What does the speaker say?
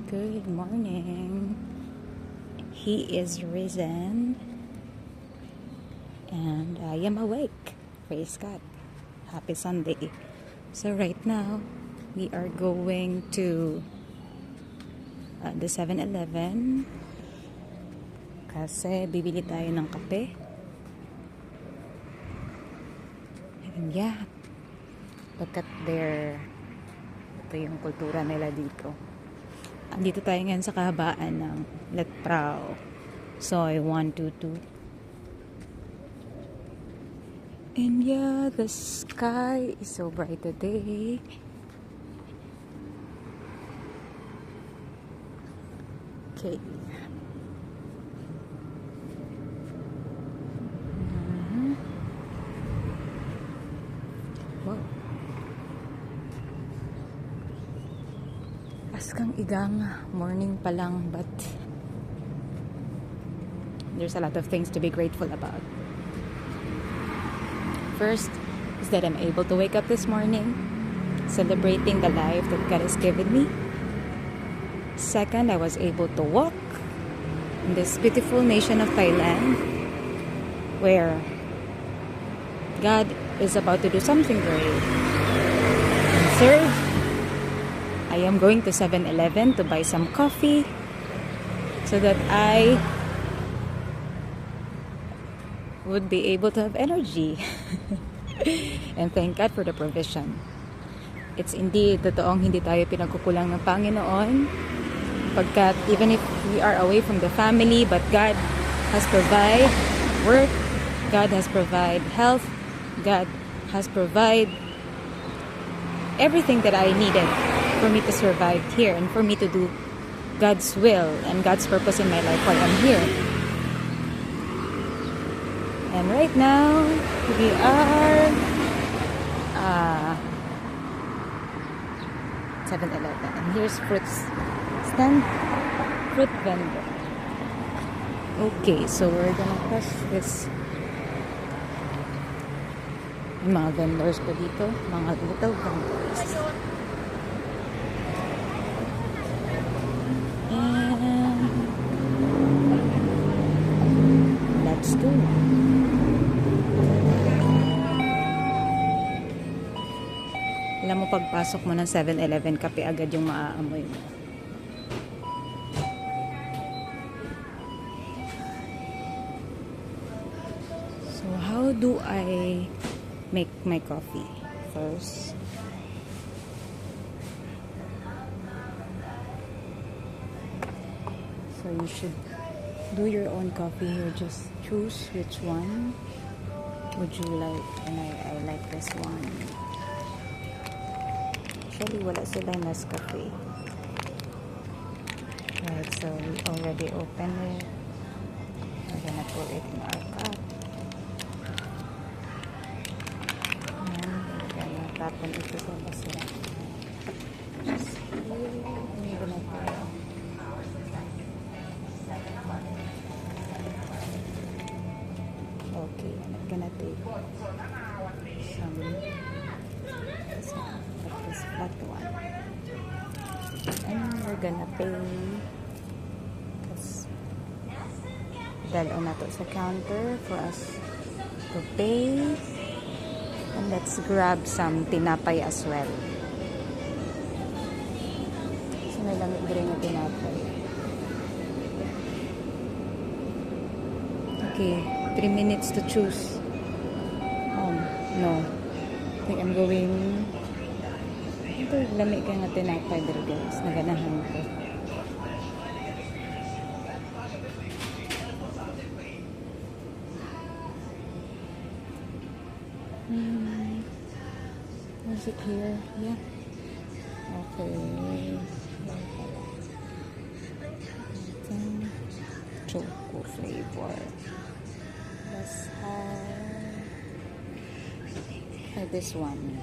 Good morning. He is risen and I am awake. Praise God. Happy Sunday. So right now, we are going to the 7-Eleven kasi bibili tayo ng kape. And yeah, look at ito yung kultura nila dito. Andito tayo ngayon sa kahabaan ng Letrao. Soy 122. And yeah, the sky is so bright today. Okay. Wow. Askang igang morning pa lang, but there's a lot of things to be grateful about. First is that I'm able to wake up this morning, celebrating the life that God has given me. Second, I was able to walk in this beautiful nation of Thailand, where God is about to do something great. And third, I am going to 7-Eleven to buy some coffee so that I would be able to have energy. And thank God for the provision. It's indeed totoong hindi tayo pinagkukulang ng Panginoon, pagkat even if we are away from the family, but God has provided work, God has provided health, God has provided everything that I needed for me to survive here and for me to do God's will and God's purpose in my life while I'm here. And right now, we are 7-Eleven. And here's fruit vendor. Okay, so we're gonna cross this. May mga vendors pa dito, mga little vendors. And let's go. Alam mo, pagpasok mo ng 7-Eleven, kape agad yung maaamoy mo. So, how do I make my coffee? First, so you should do your own coffee here. Just choose which one would you like. And I like this one. Actually, wala sila Nescafe. Right, so we already opened it. We're gonna pour it in our cup. And we're gonna tapan ito sa basura. Just here. I'm gonna pour. Okay, I'm gonna take this flat one, and we're gonna pay dalo na to sa counter for us to pay. And let's grab some tinapay as well. So may lamig rin yung tinapay. Okay, 3 minutes to choose. No, I think I'm going. Ito, lamig ka nga tinapay dito, guys. Naganahan ko. Is it here? Yeah. Okay. Choco flavor. Let's have this one.